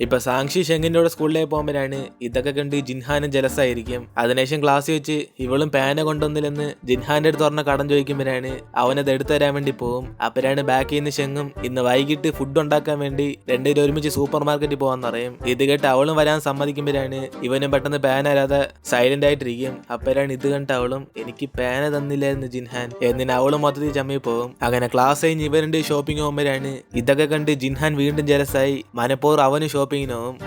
ഇപ്പൊ സാങ്ഷി ഷെങ്ങിന്റെ കൂടെ സ്കൂളിലേക്ക് പോകുമ്പോഴാണ് ഇതൊക്കെ കണ്ട് ജിൻഹാനും ജലസായിരിക്കും. അതിനുശേഷം ക്ലാസ്സിൽ വെച്ച് ഇവളും പേന കൊണ്ടുവന്നില്ലെന്ന് ജിൻഹാന്റെ അടുത്ത് പറഞ്ഞ കടം ചോദിക്കുമ്പോഴാണ് അവനത് എടുത്തു തരാൻ വേണ്ടി പോകും. അപ്പോഴാണ് ബാക്കിൽ നിന്ന് ഷെങ്ങും ഇന്ന് വൈകിട്ട് ഫുഡ് ഉണ്ടാക്കാൻ വേണ്ടി രണ്ടുപേരും ഒരുമിച്ച് സൂപ്പർ മാർക്കറ്റിൽ പോകാൻ പറയും. ഇത് കേട്ട് അവളും വരാൻ സമ്മതിക്കുമ്പോഴാണ് ഇവനും പെട്ടെന്ന് പേന അല്ലാതെ സൈലന്റ് ആയിട്ടിരിക്കും. അപ്പോഴാണ് ഇത് കണ്ട് അവളും എനിക്ക് പേന തന്നില്ലായിരുന്നു ജിൻഹാൻ എന്നിന് അവളും മൊത്തത്തിൽ ചമ്മി പോകും. അങ്ങനെ ക്ലാസ് കഴിഞ്ഞ് ഇവരുടെ ഷോപ്പിംഗ് പോകുമ്പോഴാണ് ഇതൊക്കെ കണ്ട് ജിൻഹാൻ വീണ്ടും ജലസായി മനപ്പൂർ അവന് ഷോപ്പിങ്ങിനും.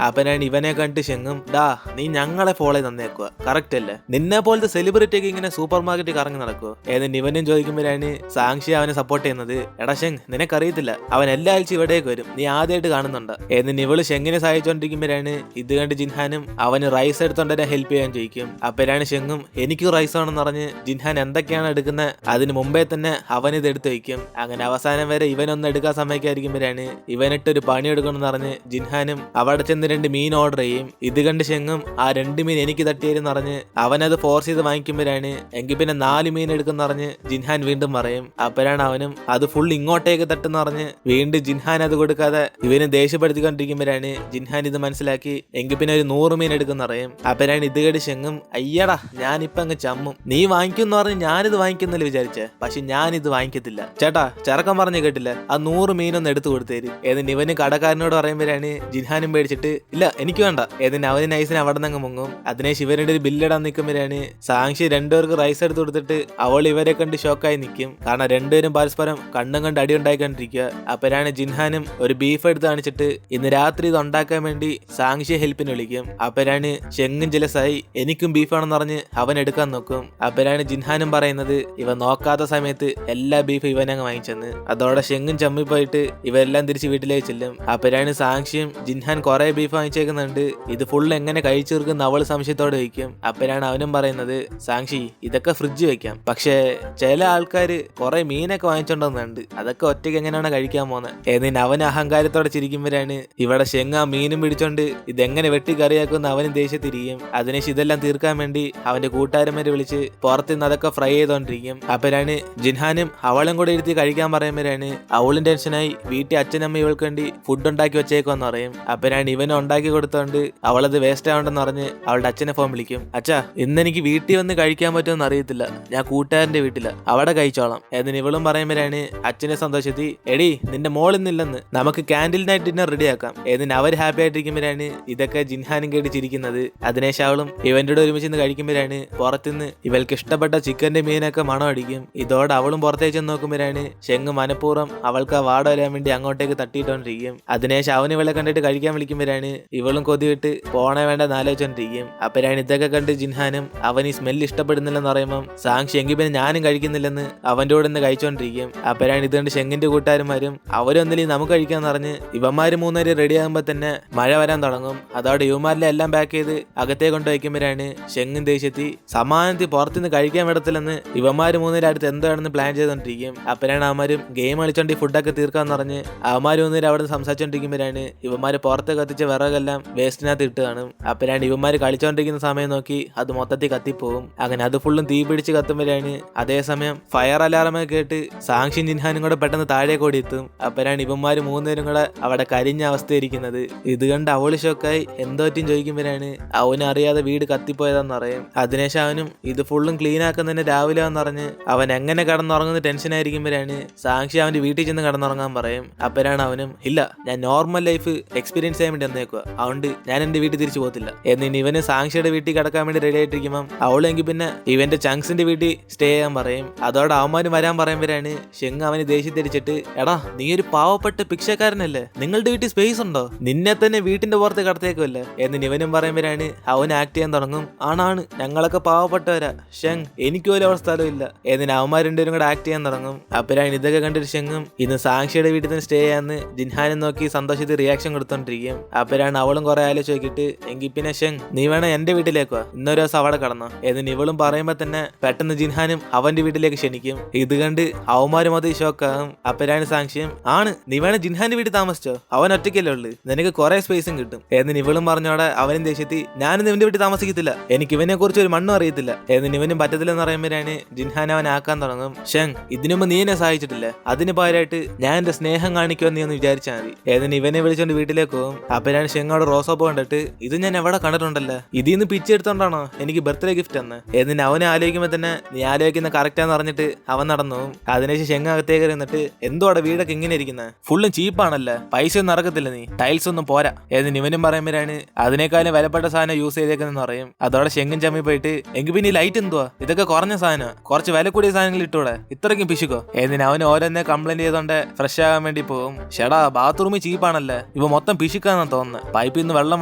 അപ്പനാണ് ഇവനെ കണ്ട് ഷെങ്ങും ഡാ നീ ഞങ്ങളെ ഫോളോ ചെയ്ത് തന്നേക്കുക കറക്റ്റ് അല്ലേ, നിന്നെ പോലത്തെ സെലിബ്രിറ്റി ഒക്കെ ഇങ്ങനെ സൂപ്പർ മാർക്കറ്റിൽ കറങ്ങി നടക്കുവോ ഏതെന്ന് ഇവനും ചോദിക്കുമ്പോഴാണ് സാങ്ഷി അവനെ സപ്പോർട്ട് ചെയ്യുന്നത്. എടാ ഷെങ് നിനക്കറിയത്തില്ല അവൻ എല്ലാ ആഴ്ച ഇവിടേക്ക് വരും, നീ ആദ്യമായിട്ട് കാണുന്നുണ്ട് എന്നിന് ഇവള് ഷെങ്ങിനെ സഹായിച്ചോണ്ടിരിക്കുമ്പോഴാണ് ഇത് കണ്ട് ജിൻഹാനും അവന് റൈസ് എടുത്തോണ്ടന്നെ ഹെൽപ്പ് ചെയ്യാൻ ചോദിക്കും. അപ്പോഴാണ് ഷെങ്ങും എനിക്ക് റൈസ് ആണെന്ന് പറഞ്ഞ് ജിൻഹാൻ എന്തൊക്കെയാണ് എടുക്കുന്നത് അതിന് മുമ്പേ തന്നെ അവൻ ഇത് എടുത്ത് വയ്ക്കും. അങ്ങനെ അവസാനം വരെ ഇവനൊന്നും എടുക്കാൻ സമ്മതിക്കാതിരിക്കുമ്പോഴാണ് ഇവനിട്ടൊരു പണി എടുക്കണമെന്ന് പറഞ്ഞ് ജിൻഹാനും അവിടെ ചെന്ന് 2 മീൻ ഓർഡർ ചെയ്യും. ഇത് കണ്ട് ഷെങ്ങും ആ 2 മീൻ എനിക്ക് തട്ടിയെന്ന് പറഞ്ഞ് അവനത് ഫോഴ്സ് ചെയ്ത് വാങ്ങിക്കുമ്പോഴാണ് എങ്കിൽ പിന്നെ 4 മീൻ എടുക്കുന്ന പറഞ്ഞ് ജിൻഹാൻ വീണ്ടും പറയും. അപ്പോഴാണ് അവനും അത് ഫുൾ ഇങ്ങോട്ടേക്ക് തട്ടെന്ന് പറഞ്ഞ് വീണ്ടും ജിൻഹാൻ അത് കൊടുക്കാതെ ഇവന് ദേഷ്യപ്പെടുത്തിക്കൊണ്ടിരിക്കുമ്പോഴാണ് ജിൻഹാൻ ഇത് മനസ്സിലാക്കി എങ്കിൽ പിന്നെ ഒരു 100 മീൻ എടുക്കുന്ന പറയും. അപ്പോഴാണ് ഇത് കേട്ട് ഷെങ്ങും അയ്യടാ ഞാനിപ്പോ അങ്ങ് ചമ്മും, നീ വാങ്ങിക്കുമെന്ന് പറഞ്ഞ് ഞാനിത് വാങ്ങിക്കുന്നല്ലേ വിചാരിച്ചേ, പക്ഷെ ഞാനിത് വാങ്ങിക്കത്തില്ല ചേട്ടാ, ചെറുക്കം പറഞ്ഞ് കേട്ടില്ല ആ 100 മീനൊന്ന് എടുത്തു കൊടുത്തേര് ഏതിന് ഇവന് കടക്കാരനോട് പറയുമ്പോഴാണ് ജിൻഹാനും പേടിച്ചിട്ട് ഇല്ല എനിക്ക് വേണ്ട ഏതിന് അവന് നൈസിന് അവിടെ നിന്ന് മുങ്ങും. അതിനെ ശിവരുടെ ഒരു ബില്ലിടാൻ നിൽക്കുമ്പോഴാണ് സാങ്ഷി 2 പേർക്ക് റൈസ് എടുത്ത് കൊടുത്തിട്ട് അവൾ ഇവരെ കണ്ട് ഷോക്കായി നിൽക്കും. കാരണം 2 പേരും പരസ്പരം കണ്ടും കണ്ട് അടി ഉണ്ടായിക്കൊണ്ടിരിക്കുക. അപ്പോഴാണ് ജിൻഹാനും ഒരു ബീഫ് എടുത്ത് കാണിച്ചിട്ട് ഇന്ന് രാത്രി ഇത് ഉണ്ടാക്കാൻ വേണ്ടി സാങ്ഷിയെ ഹെൽപ്പിന് വിളിക്കും. അപ്പോഴാണ് ഷെങ്ങും ജലസായി എനിക്കും ബീഫാണെന്ന് പറഞ്ഞ് അവൻ എടുക്കാൻ നോക്കും. അപ്പോഴാണ് ജിൻഹാനും പറയുന്നത് ഇവ നോക്കാത്ത സമയത്ത് എല്ലാ ബീഫും ഇവനങ്ങ് വാങ്ങിച്ചെന്ന്. അതോടെ ഷെങ്ങും ചമ്മിപ്പോയിട്ട് ഇവരെല്ലാം തിരിച്ച് വീട്ടിലേക്ക് ചെല്ലും. അപ്പോഴാണ് സാങ്ഷിയും ജിൻഹാൻ കുറെ ബീഫ് വാങ്ങിച്ചേക്കുന്നുണ്ട്, ഇത് ഫുൾ എങ്ങനെ കഴിച്ചു തീർക്കുന്ന അവൾ സംശയത്തോടെ വയ്ക്കും. അപ്പോഴാണ് അവനും പറയുന്നത് സാങ്ഷി ഇതൊക്കെ ഫ്രിഡ്ജ് വെക്കാം, പക്ഷേ ചില ആൾക്കാർ കുറെ മീനൊക്കെ വാങ്ങിച്ചോണ്ടെന്നുണ്ട് അതൊക്കെ ഒറ്റയ്ക്ക് എങ്ങനെയാണ് കഴിക്കാൻ പോകുന്നത് എന്നിന് അവൻ അഹങ്കാരത്തോടെ ചിരിക്കുമ്പോഴാണ് ഇവിടെ ഷെങ് ആ മീനും പിടിച്ചോണ്ട് ഇതെങ്ങനെ വെട്ടി കറിയാക്കുമെന്ന് അവനും ദേഷ്യത്തിരിക്കും. അതിനുശേഷം ഇതെല്ലാം തീർക്കാൻ വേണ്ടി അവന്റെ കൂട്ടുകാരന്മാരെ വിളിച്ച് പുറത്തുനിന്ന് അതൊക്കെ ഫ്രൈ ചെയ്തോണ്ടിരിക്കും. അപ്പോഴാണ് ജിൻഹാനും അവളും കൂടെ ഇരുത്തി കഴിക്കാൻ പറയുമ്പോഴാണ് അവളും ടെൻഷനായി വീട്ടിൽ അച്ഛനമ്മ ഇവൾക്ക് വേണ്ടി ഫുഡ് ഉണ്ടാക്കി വെച്ചേക്കുമെന്ന് പറയും. അപ്പോഴാണ് ഇവനും ഉണ്ടാക്കി കൊടുത്തോണ്ട് അവളത് വേസ്റ്റ് ആവണ്ടെന്ന് പറഞ്ഞ് അവളുടെ അച്ഛനെ ഫോൺ വിളിക്കും. അച്ഛാ ഇന്ന് എനിക്ക് വീട്ടിൽ വന്ന് കഴിക്കാൻ പറ്റുമെന്ന് അറിയത്തില്ല, ഞാൻ കൂട്ടുകാരന്റെ വീട്ടില അവിടെ കഴിച്ചോളാം എന്നിന് ഇവളും പറയുമ്പോഴാണ് അച്ഛനെ സന്തോഷത്തി എടി നിന്റെ മോളിന്നില്ലെന്ന് നമുക്ക് ക്യാൻഡിൽ നൈറ്റ് ഡിന്നർ റെഡിയാക്കാം എന്നിന് അവർ ഹാപ്പി ആയിട്ടിരിക്കുമ്പോഴാണ് ഇതൊക്കെ ജിൻഹാനും കേട്ട് ചിരിക്കുന്നത്. അതിനേശം അവളും ഇവന്റെ കൂടെ ഒരുമിച്ച് കഴിക്കുമ്പോഴാണ് പുറത്തുനിന്ന് ഇവൾക്ക് ഇഷ്ടപ്പെട്ട ചിക്കന്റെ മീനൊക്കെ മണം അടിക്കും. ഇതോടെ അവളും പുറത്തേക്ക് ചെന്ന് നോക്കുമ്പോഴാണ് ഷെങ് മനഃപൂർവ്വം അവൾക്ക് ആ വാട വരാൻ വേണ്ടി അങ്ങോട്ടേക്ക് തട്ടിയിട്ടോണ്ടിരിക്കും. അതിനേശം അവന് ഇവളെ കണ്ടിട്ട് കഴിക്കാൻ വിളിക്കുമ്പോഴാണ് ഇവളും കൊതിവിട്ട് പോണേ വേണ്ട ആലോചിച്ചോണ്ടിരിക്കും. അപ്പോഴാണ് ഇതൊക്കെ കണ്ട് ജിൻഹാനും അവൻ ഈ സ്മെല്ല് ഇഷ്ടപ്പെടുന്നില്ലെന്ന് പറയുമ്പോൾ സാങ്ഷി എങ്കിൽ പിന്നെ ഞാനും കഴിക്കുന്നില്ലെന്ന് അവന്റെ കൂടെ നിന്ന് കഴിച്ചോണ്ടിരിക്കും. അപ്പോഴാണ് ഇതുകൊണ്ട് ഷെങ്ങിന്റെ കൂട്ടുകാരന്മാരും അവരൊന്നിലും നമുക്ക് കഴിക്കാന്ന് പറഞ്ഞ് ഇവന്മാര് 3 പേര് റെഡി ആകുമ്പോ തന്നെ മഴ വരാൻ തുടങ്ങും. അതോടെ യുവമാരിലെ എല്ലാം പാക്ക് ചെയ്ത് അകത്തേ കൊണ്ട് വയ്ക്കുമ്പോഴാണ് ഷെങ്ങും ദേഷ്യത്തി സമാനത്തിൽ പുറത്തുനിന്ന് കഴിക്കാൻ വിടത്തില്ലെന്ന് ഇവന്മാര് 3 പേര് അടുത്ത് എന്താണെന്ന് പ്ലാൻ ചെയ്തോണ്ടിരിക്കും. അപ്പോഴാണ് അവന്മാരും ഗെയിം കളിച്ചോണ്ട് ഈ ഫുഡൊക്കെ തീർക്കാന്ന് പറഞ്ഞ് അവന്മാര് 3 പേര് അവിടെ നിന്ന് സംസാരിച്ചോണ്ടിരിക്കുമ്പോഴാണ് ഇവന്മാര് പുറത്ത് കത്തിച്ച വിറകെല്ലാം വേസ്റ്റിനകത്ത് ഇട്ട് കാണും. അപ്പോഴാണ് ഇവന്മാര് കളിച്ചോണ്ടിരിക്കുന്ന സമയം നോക്കി അത് മൊത്തത്തിൽ കത്തിപ്പോവും. അങ്ങനെ അത് ഫുള്ളും തീ പിടിച്ച് കത്തുമ്പോഴാണ് അതേസമയം ഫയർ അലാറമൊക്കെ കേട്ട് സാങ്ഷിയും ജിൻഹാനും കൂടെ പെട്ടെന്ന് താഴെ കൂടി എത്തും. അപ്പോഴാണ് ഇവന്മാര് 3 പേരും കൂടെ അവിടെ കരിഞ്ഞ അവസ്ഥയിരിക്കുന്നത്. ഇത് കണ്ട് അവള് ഷോക്കായി എന്തോറ്റും ചോദിക്കുമ്പോഴാണ് അവന് അറിയാതെ വീട് കത്തിപ്പോയതാന്ന് പറയും. അതിനുശേഷം അവനും ഇത് ഫുള്ളും ക്ലീൻ ആക്കുന്നതിന് രാവിലെ എന്ന് പറഞ്ഞ് അവൻ എങ്ങനെ കിടന്നുറങ്ങുന്ന ടെൻഷൻ ആയിരിക്കുമ്പോഴാണ് സാങ്ഷി അവന്റെ വീട്ടിൽ ചെന്ന് കിടന്നുറങ്ങാൻ പറയും. അപ്പോഴാണ് അവനും ഇല്ല ഞാൻ നോർമൽ ലൈഫ് എക്സ്പീരിയൻസ് ചെയ്യാൻ വേണ്ടി വന്നേക്കുക, അതുകൊണ്ട് ഞാൻ എന്റെ വീട്ടിൽ തിരിച്ചു പോകത്തില്ല എന്നിന് ഇവന് സാങ്ഷിയുടെ വീട്ടിൽ കിടക്കാൻ വേണ്ടി റെഡി ആയിട്ടിരിക്കുമ്പോൾ അവളെങ്കിൽ പിന്നെ ഇവന്റെ ചങ്സിന്റെ വീട്ടിൽ സ്റ്റേ ചെയ്യാൻ പറയും. അതോടെ അവന്മാരും വരാൻ പറയുമ്പോഴാണ് ഷെങ് അവന് ദേഷ്യത്തിരിച്ചിട്ട് എടാ നീ ഒരു പാവപ്പെട്ട ഭിക്ഷക്കാരനല്ലേ, നിങ്ങളുടെ വീട്ടിൽ സ്പേസ് ഉണ്ടോ, നിന്നെ തന്നെ വീട്ടിന്റെ പുറത്ത് കടത്തേക്കുമല്ലേ എന്നിന് ഇവനും പറയുമ്പോഴാണ് അവൻ ആക്ട് ചെയ്യാൻ തുടങ്ങും. ആണാണ് ഞങ്ങളൊക്കെ പാവപ്പെട്ടവരാ ഷെങ്, എനിക്ക് പോലും അവിടെ സ്ഥലമില്ല എന്നിന് അവന്മാർ 2 പേരും കൂടെ ആക്ട് ചെയ്യാൻ തുടങ്ങും. അപ്പോഴാണ് ഇതൊക്കെ കണ്ടിട്ട് ഷെങ്ങും ഇന്ന് സാങ്ഷിയുടെ വീട്ടിൽ നിന്ന് സ്റ്റേ ചെയ്യാന്ന് ജിൻഹാനും നോക്കി സന്തോഷത്തിൽ റിയാക്ഷൻ കൊടുത്തോണ്ടിരിക്കും. അപ്പോഴാണ് അവളും കുറെ ആലോചിച്ച് നോക്കിയിട്ട് എങ്കിൽ പിന്നെ ഷെങ് നീ വേണം എന്റെ വീട്ടിലേക്കോ ഇന്നൊരു ദിവസം അവിടെ കടന്നോ എന്നിന് ഇവളും പറയുമ്പോ തന്നെ പെട്ടെന്ന് ജിൻഹാനും അവന്റെ വീട്ടിലേക്ക് ക്ഷണിക്കും. ഇത് കണ്ട് അവന്മാരും അത് ഷോക്കാകും. അപ്പോഴാണ് സാങ്ഷിയും ആണ് നീ വേണം ജിൻഹാന്റെ വീട്ടിൽ താമസിച്ചോ, അവൻ ഒറ്റയ്ക്കല്ലേ ഉള്ളു, നിനക്ക് കുറെ സ്പേസും കിട്ടും എന്നിന് ഇവളും പറഞ്ഞോടെ അവനും ദേഷ്യത്തി ഞാനും ഇവന്റെ വീട്ടിൽ താമസിക്കത്തില്ല, എനിക്ക് ഇവനെ കുറിച്ച് ഒരു മണ്ണും അറിയത്തില്ല എന്നിന് ഇവനും പറ്റത്തില്ലെന്ന് പറയുമ്പോഴാണ് ജിൻഹാൻ അവൻ ആക്കാൻ തുടങ്ങും. ഷെങ് ഇതിനുമ്പ് നീ എന്നെ സഹായിച്ചിട്ടില്ല, അതിന് പകരമായിട്ട് ഞാൻ എന്റെ സ്നേഹം കാണിക്കുമെന്ന് നീ ഒന്ന് വിചാരിച്ചാൽ മതി എന്നിന് ഇവനെ വിളിച്ചോണ്ട് വീട്ടിലേക്ക് പോകും. അപ്പനാണ് ഷെങ്ങോട് റോസോപ്പ് കണ്ടിട്ട് ഇത് ഞാൻ എവിടെ കണ്ടിട്ടുണ്ടല്ലോ, ഇതിന്ന് പിച്ചെടുത്തോണ്ടാണോ എനിക്ക് ബർത്ത്ഡേ ഗിഫ്റ്റ് എന്ന്. എന്നിട്ട് അവനെ ആലോചിക്കുമ്പോ തന്നെ നീ ആലോചിക്കുന്ന കറക്റ്റാന്ന് പറഞ്ഞിട്ട് അവൻ നടന്നു. അതിനുശേഷം ഷെങ്ങ് അകത്തേക്ക് ഇരുന്നിട്ട് എന്തുവാടെ വീടൊക്കെ ഇങ്ങനെ ഇരിക്കുന്നത്, ഫുള്ളും ചീപ്പാണല്ലേ, പൈസ ഒന്നും ഇറക്കത്തില്ല, നീ ടൈൽസ് ഒന്നും പോരാ. എന്നിട്ട് ഇവനും പറയുമ്പോഴാണ് അതിനേക്കാളും വിലപ്പെട്ട സാധനം യൂസ് ചെയ്തേക്കെന്ന് പറയും. അതോടെ ഷെങ്ങും ചമ്മി പോയിട്ട് എങ്കിൽ പിന്നെ ഈ ലൈറ്റ് എന്തുവാ, ഇതൊക്കെ കുറഞ്ഞ സാധനം, കുറച്ച് വില കൂടിയ സാധനങ്ങൾ ഇട്ടൂടെ, ഇത്രയ്ക്കും പിശുക്കോ. എന്നിട്ട് അവന് ഓരോന്നെ കംപ്ലൈന്റ് ചെയ്തോണ്ട് ഫ്രഷ് ആകാൻ വേണ്ടി പോകും. ഷെടാ ബാത്റൂമിൽ ചീപ്പാണല്ലേ, ഇവ മൊത്തം പിശുക്കാന്നാ തോന്നുന്നത്, പൈപ്പിൽ നിന്ന് വെള്ളം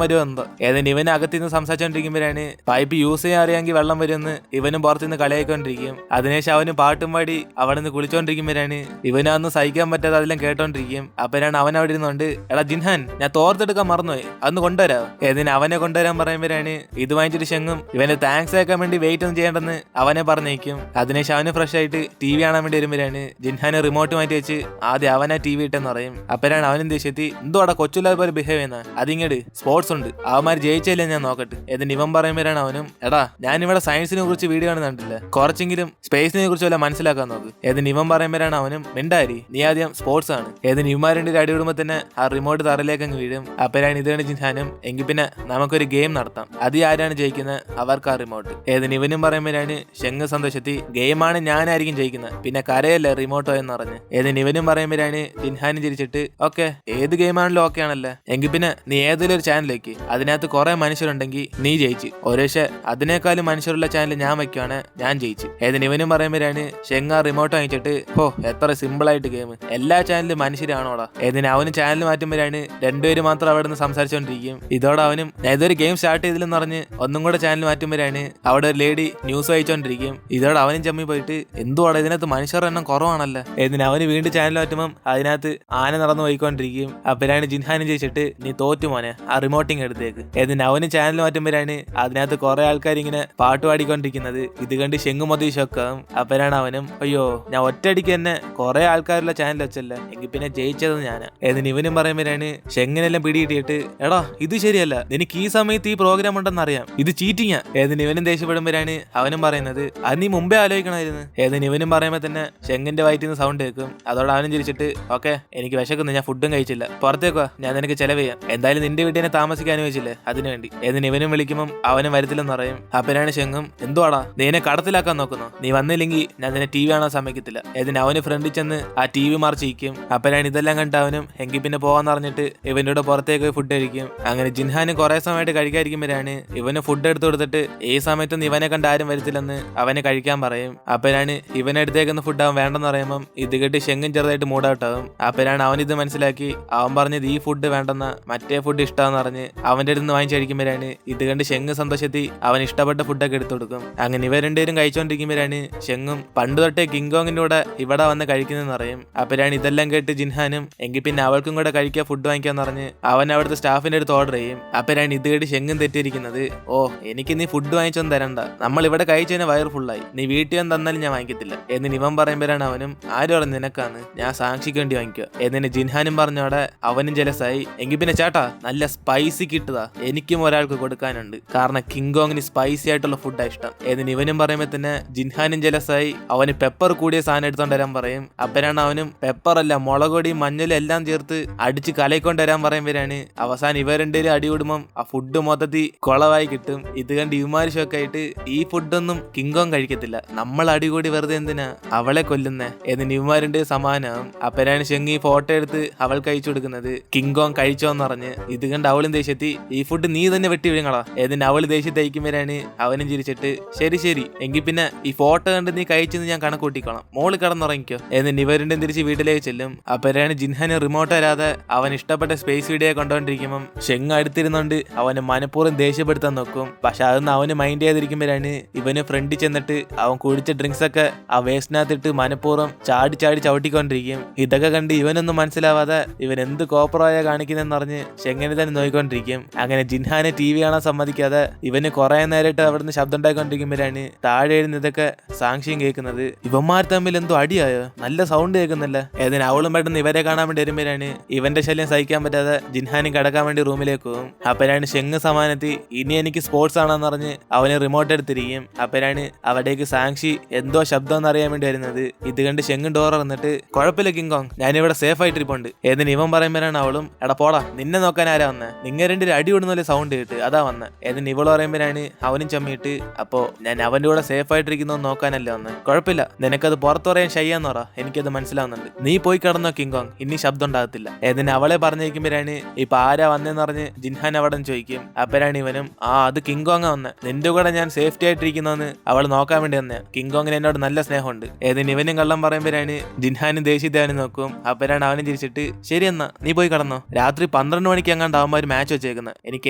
വരുമോ എന്തോ. ഏതിന് ഇവന് അകത്തിന്ന് സംസാരിച്ചോണ്ടിരിക്കുമ്പോഴാണ് പൈപ്പ് യൂസ് ചെയ്യാൻ അറിയാമെങ്കിൽ വെള്ളം വരുമെന്ന് ഇവനും പുറത്തുനിന്ന് കളിയായിക്കൊണ്ടിരിക്കും. അതിനുശേഷം അവന് പാട്ടും പാടി അവിടെ നിന്ന് കുളിച്ചോണ്ടിരിക്കുമ്പോഴാണ് ഇവനൊന്നും സഹിക്കാൻ പറ്റാതെ അതെല്ലാം കേട്ടോണ്ടിരിക്കും. അപ്പോഴാണ് അവൻ അവിടെ ഇരുന്നോണ്ട് എടാ ജിൻഹാൻ, ഞാൻ തോർത്തെടുക്കാൻ മറന്നുപോയി, അന്ന് കൊണ്ടുവരാ. ഏതിന് അവനെ കൊണ്ടുവരാൻ പറയുമ്പോഴാണ് ഇത് വാങ്ങിച്ചിട്ട് ഷെങ്ങും ഇവന് താങ്ക്സ് ആക്കാൻ വേണ്ടി വെയിറ്റ് ഒന്നും ചെയ്യേണ്ടെന്ന് അവനെ പറഞ്ഞേക്കും. അതിനുശേഷം അവന് ഫ്രഷ് ആയിട്ട് ടി വി കാണാൻ വേണ്ടി വരുമ്പോഴാണ് ജിൻഹാന് റിമോട്ട് മാറ്റി വെച്ച് ആദ്യം അവനാ ടി വി ഇട്ടെന്ന് പറയും. അപ്പോഴാണ് അവനും ദേഷ്യത്തി എന്തോ അവിടെ കൊച്ചുല്ലാതെ പോലെ ബിഹേവ് ചെയ്യുന്ന, അതിങ്ങട് സ്പോർട്സ് ഉണ്ട്, അവന്മാർ ജയിച്ചല്ലേ ഞാൻ നോക്കട്ടെ. എന്നിട്ട് ഇവൻ പറയുമ്പോഴാണ് അവനും എടാ ഞാനിവിടെ സയൻസിനെ കുറിച്ച് വീഡിയോ കാണുന്നുണ്ടില്ല, കുറച്ചെങ്കിലും സ്പേസിനെ കുറിച്ച് വല്ല മനസ്സിലാക്കാൻ നോക്ക്. ഏതിന് ഇവൻ പറയുമ്പോഴാണ് അവനും മിണ്ടാരി, നീ ആദ്യം സ്പോർട്സ് ആണ്. ഏതിന് ഇവന്മാരുടെ അടി വിടുമ്പോ തന്നെ ആ റിമോട്ട് തറയിലേക്ക് അങ്ങ് വീഴും. അപ്പോഴാണ് ഇതാണ് ജിൻഹാനും എങ്കിൽ പിന്നെ നമുക്കൊരു ഗെയിം നടത്താം, അത് ആരാണ് ജയിക്കുന്നത് അവർക്ക് ആ റിമോട്ട്. ഏതിന് ഇവനും പറയുമ്പോഴാണ് ഷെങ്ങ് സന്തോഷത്തി ഗെയിമാണ് ഞാനായിരിക്കും ജയിക്കുന്നത്, പിന്നെ കരയല്ലേ റിമോട്ടോ എന്ന് പറഞ്ഞ്. ഏതിന് ഇവനും പറയുമ്പോഴാണ് ജിൻഹാനും ചിരിച്ചിട്ട് ഓക്കെ ഏത് ഗെയിമാണല്ലോ ഓക്കെ ആണല്ലോ, എങ്കിൽ പിന്നെ നീ ഏതെങ്കിലും ഒരു ചാനലിലേക്ക് അതിനകത്ത് കുറെ മനുഷ്യരുണ്ടെങ്കിൽ നീ ജയിച്ച്, ഒരുപക്ഷെ അതിനേക്കാളും മനുഷ്യരുള്ള ചാനൽ ഞാൻ വെക്കുവാണ് ഞാൻ ജയിച്ച്. ഏതിന് ഇവനും പറയുമ്പോഴാണ് ഷെങ്ങ് ആ റിമോട്ട് വാങ്ങിച്ചിട്ട് ഹോ എത്ര സിമ്പിൾ ആയിട്ട് ഗെയിം, എല്ലാ ചാനലും മനുഷ്യരാണോടാ. ഏതിന് അവന് ചാനൽ മാറ്റുമ്പോഴാണ് രണ്ടുപേര് മാത്രം അവിടെ നിന്ന് സംസാരിച്ചോണ്ടിരിക്കും. ഇതോടെ അവനും ഏതൊരു ഗെയിം സ്റ്റാർട്ട് ചെയ്തില്ലെന്ന് പറഞ്ഞ് ഒന്നും കൂടെ ചാനൽ മാറ്റുമ്പോഴാണ് അവിടെ ഒരു ലേഡി ന്യൂസ് വായിച്ചോണ്ടിരിക്കും. ഇതോടെ അവനും ചമ്മി പോയിട്ട് എന്തുവാടാ ഇതിനകത്ത് മനുഷ്യരുടെ എണ്ണം കുറവാണല്ലോ. ഏതിന് അവന് വീണ്ടും ചാനൽ മാറ്റുമ്പം അതിനകത്ത് ആന നടന്നു പോയിക്കൊണ്ടിരിക്കും. അപ്പോഴാണ് ജിൻഹാനും ചോദിച്ചിട്ട് നീ തോറ്റു മോനെ, ആ റിമോട്ടിങ് എടുത്തേക്ക്. ഏതിന് അവന് ചാനൽ മാറ്റുമ്പോഴാണ് അതിനകത്ത് കുറെ ആൾക്കാർ ഇങ്ങനെ പാട്ട് പാടിക്കൊണ്ടിരിക്കുന്നത്. ഇത് കണ്ട് ഷെങ്ങ് മതി ഷോക്കാവും. അപ്പോഴാണ് അവനും അയ്യോ ഞാൻ ഒറ്റയടിക്ക് തന്നെ കുറെ ആൾക്കാരുള്ള ചാനൽ വെച്ചല്ല, എങ്കിൽ പിന്നെ ജയിച്ചത് ഞാനാ. ഏതിന് ഇവനും പറയുമ്പോഴാണ് ഷെങ്ങിനെല്ലാം പിടികിട്ടിയിട്ട് എടാ ഇത് ശരിയല്ല, നിനക്ക് ഈ സമയത്ത് ഈ പ്രോഗ്രാം ഉണ്ടെന്ന് അറിയാം, ഇത് ചീറ്റിങ്ങാ. ഏതിന് ഇവനും ദേഷ്യപ്പെടുമ്പോഴാണ് അവനും പറയുന്നത് അത് നീ മുമ്പേ ആലോചിക്കണമായിരുന്നു. ഏതിന് ഇവനും പറയുമ്പോൾ തന്നെ ഷെങ്ങിന്റെ വയറ്റിൽ നിന്ന് സൗണ്ട് കേൾക്കും. അതോടെ അവനും ചിരിച്ചിട്ട് ഓക്കെ എനിക്ക് വിശക്കുന്നു, ഞാൻ ഫുഡും കഴിച്ചില്ല, പുറത്തേക്കോ ഞാൻ നിനക്ക് ചെലവ് ചെയ്യാം, എന്തായാലും നിന്റെ വീട്ടിൽ തന്നെ താമസിക്കാൻ അനുവദിച്ചില്ലേ അതിനു വേണ്ടി. ഏതിന് ഇവനും വിളിക്കുമ്പോൾ അവനും വരത്തില്ലെന്ന് പറയും. അപ്പനാണ് ഷെങ്ങും എന്തുവാടാ നീനെ കടത്തിലാക്കാൻ നോക്കുന്നു, നീ വന്നില്ലെങ്കിൽ ഞാൻ നിന്നെ ടി വി കാണാൻ സമ്മതിക്കത്തില്ല. ഏതിന് അവന് ഫ്രണ്ടിൽ ചെന്ന് ആ ടി വി മറിച്ചിരിക്കും. അപ്പനാണ് ഇതെല്ലാം കണ്ട് അവനും എങ്കിൽ പിന്നെ പോവാന്ന് പറഞ്ഞിട്ട് ഇവന്റെ കൂടെ പുറത്തേക്ക് ഫുഡ് കഴിക്കും. അങ്ങനെ ജിൻഹാന് കുറെ സമയമായിട്ട് കഴിക്കാതിരിക്കുമ്പോഴാണ് ഇവന് ഫുഡ് എടുത്തു കൊടുത്തിട്ട് ഈ സമയത്തൊന്നും ഇവനെ കണ്ട് ആരും വരത്തില്ലെന്ന് അവനെ കഴിക്കാൻ പറയും. അപ്പനാണ് ഇവനെടുത്തേക്കുന്ന ഫുഡ് അവൻ വേണ്ടെന്ന് പറയുമ്പം ഇത് കേട്ട് ഷെങ്ങും ചെറുതായിട്ട് മൂഡൌട്ടാവും. അപ്പനാണ് അവൻ ഇത് മനസ്സിലാക്കി അവൻ പറഞ്ഞത് ഈ ഫുഡ് വേണ്ടെന്ന മറ്റേ ഫുഡ് ഇഷ്ടമാന്ന് പറഞ്ഞ് അവന്റെ അടുത്ത് വാങ്ങിച്ചടിക്കുമ്പോഴാണ് ഇത് കണ്ട് ഷെങ്ങ് സന്തോഷത്തി അവൻ ഇഷ്ടപ്പെട്ട ഫുഡൊക്കെ എടുത്തു കൊടുക്കും. അങ്ങനെ ഇവർ രണ്ടുപേരും കഴിച്ചോണ്ടിരിക്കുമ്പോഴാണ് ഷെങ്ങും പണ്ട് തൊട്ടേ കിങ് കോങ്ങിന്റെ കൂടെ ഇവിടെ വന്ന് കഴിക്കുന്നതെന്ന് പറയും. അപ്പനാണ് ഇതെല്ലാം കേട്ട് ജിൻഹാനും എങ്കിൽ പിന്നെ അവൾക്കും കൂടെ കഴിക്കാൻ ഫുഡ് വാങ്ങിക്കാന്ന് പറഞ്ഞ് അവൻ അവിടുത്തെ സ്റ്റാഫിന്റെ അടുത്ത് ഓർഡർ ചെയ്യും. അപ്പനാണ് ഇത് കേട്ട് ഷെങ്ങും തെറ്റിയിരിക്കുന്നത് ഓ എനിക്ക് നീ ഫുഡ് വാങ്ങിച്ചൊന്നും തരണ്ട, നമ്മൾ ഇവിടെ കഴിച്ചതിന് വയർ ഫുള്ളായി, നീ വീട്ടിൽ വന്ന് തന്നാലും ഞാൻ വാങ്ങിക്കത്തില്ല. എന്നിന് ഇവൻ പറയുമ്പോഴാണ് അവനും ആരും പറഞ്ഞു നിനക്കാന്ന്, ഞാൻ സാക്ഷിക്ക് വേണ്ടി വാങ്ങിക്കുക. എന്നിന് ജിൻഹാനും പറഞ്ഞോടെ അവനും ജലസായി എങ്കിൽ പിന്നെ ചേട്ടാ നല്ല സ്പൈസി കിട്ടുക, എനിക്കും ഒരാൾക്ക് കൊടുക്കാനുണ്ട്, കാരണം കിങ് കോങ്ങിന് സ്പൈസി ആയിട്ടുള്ള ഫുഡാ ഇഷ്ടം. എന്നിന് ഇവനും പറയുമ്പോ തന്നെ ജിൻഹാനും ജലസായി അവന് പെപ്പർ കൂടിയ സാധനം എടുത്തോണ്ട് വരാൻ പറയും. അപ്പനാണ് അവനും പെപ്പറല്ല മുളകൊടിയും മഞ്ഞളും എല്ലാം ചേർത്ത് അടിച്ച് കലയിക്കൊണ്ട് വരാൻ പറയുമ്പോഴാണ് അവസാനം ഇവ രണ്ടുപേരും അടി കൂടുമ്പം ആ ഫുഡ് മൊത്തത്തിൽ കുളവായി കിട്ടും. ഇത് കണ്ട് ഇവന്മാര് ഷോക്കായിട്ട് ഈ ഫുഡൊന്നും കിങ് കോങ് കഴിക്കത്തില്ല, നമ്മൾ അടികൂടി വെറുതെ എന്തിനാ അവളെ കൊല്ലുന്നേ എന്ന് ഇവന്മാരുടെ സമാനമാവും. അപ്പനാണ് ഷെങ്ങി ഫോട്ടോ എടുത്ത് അവൾ കഴിച്ചു കൊടുക്കുന്നത്. കിങ് കോങ് കഴിച്ചോന്ന് പറഞ്ഞ് ഇത് കണ്ട് അവളും ദേഷ്യത്തി ഈ ഫുഡ് നീ തന്നെ വെട്ടി വിഴുങ്ങളാ. ഏതിന് അവള് ദേഷ്യത്ത് അയക്കുമ്പോഴാണ് അവനും ചിരിച്ചിട്ട് ശരി ശരി എങ്കിൽ പിന്നെ ഈ ഫോട്ടോ കണ്ട് നീ കഴിച്ചെന്ന് ഞാൻ കണക്കൂട്ടിക്കോളാം, മോള് കിടന്നുറങ്ങിക്കോ. എന്നിട്ട് ഇവരുണ്ടും തിരിച്ച് വീട്ടിലേക്ക് ചെല്ലും. അപ്പനാണ് ജിൻഹാന് റിമോട്ട് വരാതെ അവൻ ഇഷ്ടപ്പെട്ട സ്പേസ് വീഡിയോ കൊണ്ടുകൊണ്ടിരിക്കുമ്പം ഷെങ് അടുത്തിരുന്നോണ്ട് അവന് മനഃപൂർവ്വം ദേഷ്യപ്പെടുത്താൻ നോക്കും. പക്ഷെ അതൊന്നും അവന് മൈൻഡ് ചെയ്തിരിക്കുമ്പോഴാണ് ഇവന് ഫ്രണ്ടിൽ ചെന്നിട്ട് അവൻ കുടിച്ച ഡ്രിങ്ക്സ് ഒക്കെ ആ വേസ്റ്റിനകത്തിട്ട് മനഃപൂർവ്വം ചാടി ചാടി ചവിട്ടിക്കൊണ്ടിരിക്കും. ഇതൊക്കെ കണ്ട് ഇവനൊന്നും മനസ്സിലാവാതെ ഇവൻ എന്ത് കോപ്പറായ കാണിക്കുന്നെന്ന് പറഞ്ഞ് ഷെങ്ങിനെ തന്നെ നോക്കിക്കൊണ്ടിരിക്കും. അങ്ങനെ ജിൻഹാനെ ടി വി കാണാൻ സമ്മതിക്കാതെ ഇവന് കുറെ നേരമായിട്ട് അവിടുന്ന് ശബ്ദം ഉണ്ടായിക്കൊണ്ടിരിക്കുമ്പോഴാണ് താഴെ എഴുന്ന ഇതൊക്കെ സാക്ഷ്യം കേൾക്കുന്നത്. ഇവന്മാർ തമ്മിൽ എന്തോ അടിയായോ, നല്ല സൗണ്ട് കേൾക്കുന്നില്ല. ഏതിന് അവളും പെട്ടെന്ന് ഇവരെ കാണാൻ വേണ്ടി വരുമ്പോഴാണ് ഇവന്റെ ശല്യം സഹിക്കാൻ പറ്റാതെ ജിൻഹാനും കിടക്കാൻ വേണ്ടി റൂമിലേക്ക് പോകും. അപ്പനാണ് ഷെങ് സമാനത്തി ഇനി എനിക്ക് സ്പോർട്സ് ആണെന്ന് പറഞ്ഞ് അവന് റിമോട്ട് എടുത്തിരിക്കും. അപ്പനാണ് അവിടേക്ക് സാക്ഷി എന്തോ ശബ്ദം എന്ന് അറിയാൻ വേണ്ടി വരുന്നത്. ഇത് കണ്ട് ഷെങ് ഡോർ ഇറന്നിട്ട് കുഴപ്പമില്ല കിങ് കോങ്, ഞാനിവിടെ സേഫ് ആയിട്ട് ഇരിപ്പുണ്ട്. ഏതിന് ഇവൻ പറയുമ്പോഴാണ് അവളും എടാ പോടാ, നിന്നെ നോക്കാൻ ആരാ വന്നേ? നിങ്ങൾ രണ്ടൊരു അടി വിടുന്ന സൗണ്ട് കേട്ട് അതാ വന്നെ. എന്നിട്ട് ഇവള് പറയുമ്പോഴാണ് അവനും ചമ്മിയിട്ട്, അപ്പോ ഞാൻ അവന്റെ കൂടെ സേഫ് ആയിട്ടിരിക്കുന്നത് നോക്കാനല്ലേ വന്നെ. കുഴപ്പമില്ല, നിനക്കത് പുറത്തു പറയാൻ ഷയ്യാന്ന് പറ, എനിക്കത് മനസ്സിലാവുന്നുണ്ട്. നീ പോയി കിടന്നോ കിങ്കോങ്, ഇനി ശബ്ദം ഉണ്ടാകത്തില്ല. എന്നിട്ട് അവളെ പറഞ്ഞേക്കുമ്പോഴാണ് ഇപ്പൊ ആരാ വന്നേന്ന് പറഞ്ഞ് ജിൻഹാൻ അവിടെ ചോദിക്കും. അപ്പരാണ് ഇവനും, അത് കിങ്കോങ് വന്നെ, നിന്റെ കൂടെ ഞാൻ സേഫ്റ്റി ആയിട്ടിരിക്കുന്നതെന്ന് അവൾ നോക്കാൻ വേണ്ടി വന്നേ. കിങ്കോങ്ങിന് എന്നോട് നല്ല സ്നേഹമുണ്ട്. ഏതിന് ഇവനും കള്ളം പറയുമ്പോഴാണ് ജിൻഹാനും ദേഷ്യത്താനും നോക്കും. അപ്പരാണ് അവനും ചിരിച്ചിട്ട്, ശരി എന്നാ നീ പോയി കിടന്നോ, രാത്രി 12 മണിക്ക് അങ്ങാണ്ട് അവന്മാർ മാച്ച് വെച്ചേക്കുന്നത്, എനിക്ക്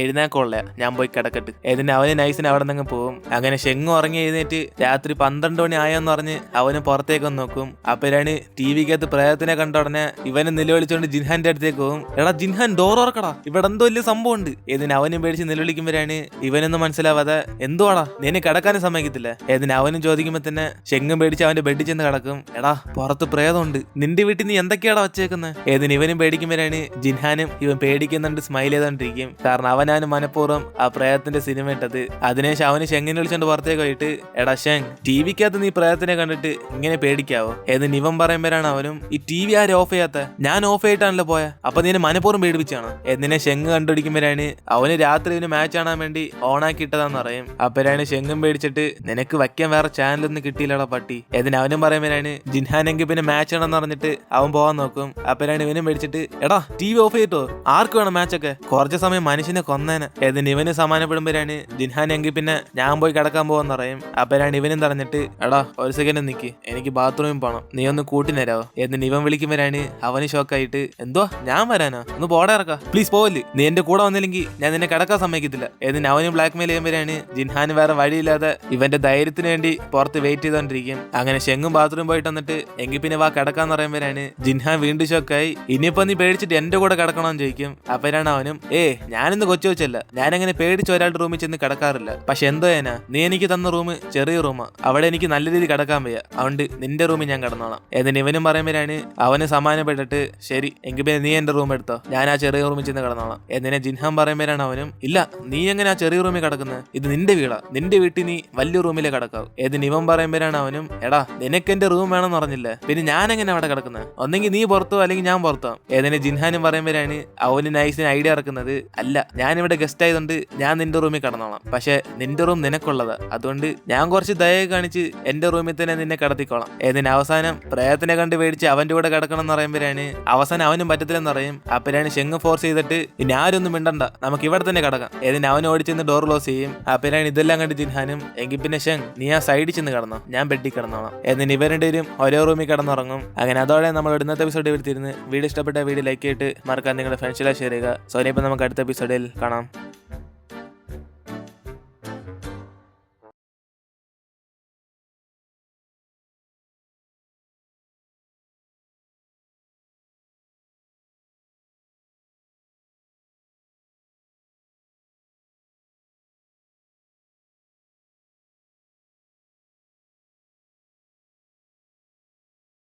എഴുന്നേക്കമുള്ള, ഞാൻ പോയി കിടക്കട്ട്. ഏതിന് അവന് നൈസിന് അവിടെ നിന്ന് പോകും. അങ്ങനെ ഷെങ്ങും ഉറങ്ങി എഴുന്നേറ്റ് രാത്രി 12 മണി ആയെന്ന് പറഞ്ഞ് അവന് പുറത്തേക്ക് നോക്കും. അപ്പരാണ് ടിവിക്കകത്ത് പ്രേതത്തിനെ കണ്ട ഉടനെ ഇവനെ നിലവിളിച്ചുകൊണ്ട് ജിൻഹാന്റെ അടുത്തേക്ക് പോകും. എടാ ജിൻഹാൻ, ഡോർ ഉറക്കടാ, ഇവിടെ എന്തോ വലിയ സംഭവം ഉണ്ട്. ഏതിന് അവനും പേടിച്ച് നിലവിളിക്കുമ്പോഴാണ് ഇവനൊന്നും മനസ്സിലാവാതെ, എന്തുവാടാ നിന്നെ കിടക്കാനും സമ്മതിക്കത്തില്ല. ഏതിന് അവനും ചോദിക്കുമ്പോ തന്നെ ഷെങ്ങും പേടിച്ച് അവന്റെ ബെഡിൽ ചെന്ന് കിടക്കും. എടാ പുറത്ത് പ്രേതമുണ്ട്, നിന്റെ വീട്ടിൽ നീ എന്തൊക്കെയാടാ വച്ചേക്കുന്നത്? ഏതിന് ഇവനും പേടിക്കുമ്പോഴാണ് ജിൻഹാനും ഇവൻ പേടിക്കുന്നുണ്ട് സ്മൈൽ ചെയ്തോണ്ടിരിക്കും. കാരണം അവനാനും മനഃപൂർവ്വം ആ പ്രേതത്തിന്റെ സിനിമ ഇട്ടത്. അതിനുശേഷം അവന് ഷെങ്ങിനെ വിളിച്ചോണ്ട് പുറത്തേക്ക് പോയിട്ട്, എടാ ഷെങ്, ടിവിക്കകത്ത് നീ പ്രേതത്തിനെ കണ്ടിട്ട് ഇങ്ങനെ പേടിക്കാവോ? ഏതിന് ഇവൻ പറയുമ്പോഴാണ് അവനും, ഈ ടി വി ആരും ഓഫ് ചെയ്യാത്ത? ഞാൻ ഓഫ് ചെയ്തിട്ടാണല്ലോ പോയ, അപ്പൊ നീ മനഃപൂർവ്വം പേടിപ്പിച്ചാണ്. എന്നിനെ ഷെങ് കണ്ടുപിടിക്കുമ്പോഴാണ് അവന് രാത്രി ഇതിന് മാച്ച് കാണാൻ വേണ്ടി ഓണാക്കി ഇട്ടതാന്ന് പറയും. അപ്പരാണ് ഷെങ്ങും പേടിച്ചിട്ട്, നിനക്ക് വയ്ക്കാൻ വേറെ ചാനലൊന്നും കിട്ടിയില്ലടാ പട്ടി. ഏതിന് അവനും പറയുമ്പോഴാണ് ജിൻഹാനെങ്കിൽ പിന്നെ മാച്ച് ആണെന്ന് പറഞ്ഞിട്ട് അവൻ പോവാൻ നോക്കും. അപ്പരാണ് ഇവനും പേടിച്ചിട്ട്, എടാ ടി വി ഓഫ് ചെയ്തിട്ടോ, ആർക്ക് വേണം മാച്ചൊക്കെ, കുറച്ച് സമയം മനുഷ്യനെ കൊന്നേനെ. ഏതിന് ഇവന് സമാനപ്പെടുമ്പോഴാണ് ജിൻഹാനെങ്കിൽ പിന്നെ ഞാൻ പോയി കിടക്കാൻ പോവാന്ന് പറയും. അപ്പരാണ് ഇവനും പറഞ്ഞിട്ട്, എടാ ഒരു സെക്കൻഡ് നിക്ക്, എനിക്ക് ബാത്റൂമിൽ പോണം, നീ ഒന്ന് കൂട്ടിനരാവോ? എന്നിട്ട് ഇവൻ വിളിക്കുമ്പോഴാണ് അവന് ഷോക്കായിട്ട്, എന്തുവാ ഞാൻ വരാനോ, ഒന്ന് പോടാ ഇറക്കാം, പ്ലീസ് പോവല്ലേ, നീ എന്റെ കൂടെ വന്നില്ലെങ്കിൽ ഞാൻ നിന്നെ കിടക്കാൻ സമ്മതിക്കത്തില്ല. എന്നിട്ട് അവന് ബ്ലാക്ക് മെയിൽ ചെയ്യുമ്പോഴാണ് ജിൻഹാൻ വേറെ വഴിയില്ലാതെ ഇവന്റെ ധൈര്യത്തിന് വേണ്ടി പുറത്ത് വെയിറ്റ് ചെയ്തോണ്ടിരിക്കും. അങ്ങനെ ഷെങ്ങും ബാത്റൂം പോയിട്ട് വന്നിട്ട് എങ്കിൽ പിന്നെ വാ കിടക്കാന്ന് പറയുമ്പോഴാണ് ജിൻഹാൻ വീണ്ടും ഷോക്കായി. ഇനിയിപ്പോ നീ പേടിച്ചിട്ട് എന്റെ കൂടെ കിടക്കണമെന്ന് ചോദിക്കും. അപ്പരാണ് അവനും, ഞാനിന്ന് കൊച്ചു വെച്ചല്ല, ഞാനങ്ങനെ പേടിച്ച് ഒരാളുടെ റൂമിൽ ചെന്ന് കിടക്കാറില്ല, പക്ഷെ എന്തോ ഏനാ, നീ എനിക്ക് തന്ന റൂം ചെറിയ റൂമാ, അവിടെ എനിക്ക് നല്ല രീതിയിൽ കിടക്കാൻ വയ്യ, അതുകൊണ്ട് നിന്റെ റൂമിൽ ഞാൻ കിടന്നോളാം. എന്നിട്ട് ഇവനും പറയുമ്പോഴാണ് അവന് സമാനപ്പെട്ടിട്ട്, ശരി എങ്കിൽ പിന്നെ നീ എന്റെ റൂം എടുത്തോ, ഞാൻ ആ ചെറിയ റൂമിൽ ചെന്ന് കിടന്നോളാം. എന്നിനെ ജിൻഹാൻ പറയുമ്പോഴാണ് അവനും, ഇല്ല നീ എങ്ങനെ ആ ചെറിയ റൂമിൽ കിടക്കുന്നത്, ഇത് നിന്റെ വീടാ, നിന്റെ വീട്ടിൽ നീ വലിയ റൂമിലെ കിടക്കാവും. ഏതിന് ഇവൻ പറയുമ്പോഴാണ് അവനും, എടാ നിനക്ക് എന്റെ റൂം വേണമെന്ന് പറഞ്ഞില്ലേ, പിന്നെ ഞാൻ എങ്ങനെ അവിടെ കിടക്കുന്നത്, ഒന്നെങ്കിൽ നീ പുറത്തോ അല്ലെങ്കിൽ ഞാൻ പുറത്തോ. ഏതിന് ജിൻഹാനും പറയുമ്പോഴാണ് അവന് നൈസിന് ഐഡിയ ഇറക്കുന്നത്, അല്ല ഞാനിവിടെ ഗസ്റ്റ് ആയതുകൊണ്ട് ഞാൻ നിന്റെ റൂമിൽ കിടന്നോളാം, പക്ഷെ നിന്റെ റൂം നിനക്കുള്ളതാ, അതുകൊണ്ട് ഞാൻ കുറച്ച് ദയ കാണിച്ച് എന്റെ റൂമിൽ തന്നെ നിന്നെ കിടത്തിക്കോളാം. ഏതിന് അവസാനം പ്രേതത്തിനെ കണ്ട് പേടിച്ച് അവന്റെ കൂടെ കിടക്കണം എന്ന് പറയുമ്പോഴാണ് അവസാനം അവനും പറ്റത്തില്ലെന്ന് പറയും. അപ്പരാണ് ഷെങ് ഫോഴ്സ് ചെയ്തിട്ട്, ഇനി ആരൊന്നും മിണ്ടണ്ട, നമുക്ക് ഇവിടെ തന്നെ കിടക്കാം. ഏതിന് അവൻ ഓടിച്ചെന്ന് ഡോർ ക്ലോസ് ചെയ്യും. അപ്പരാണ് ഇതെല്ലാം കണ്ട് ജിൻഹാനും, എങ്കിൽ പിന്നെ ഷെങ് നീ ആ സൈഡിൽ ചെന്ന് കിടന്നോ, ഞാൻ ബെഡിൽ കിടന്നോളാം. എന്നിട്ട് ഇവരുടെയും ഓരോ റൂമിൽ കിടന്നുറങ്ങും. അങ്ങനെ അതോടെ നമ്മൾ ഇന്നത്തെ എപ്പിസോഡ് വരുത്തിരുന്ന് വീഡിയോ ഇഷ്ടപ്പെട്ട വീഡിയോ ലൈക്ക് ചെയ്തിട്ട് മറക്കാൻ നിങ്ങളുടെ ഫ്രണ്ട്സിലെ ഷെയർ ചെയ്യുക. സോ ഇനിയിപ്പോൾ നമുക്ക് അടുത്ത എപ്പിസോഡിൽ കാണാം.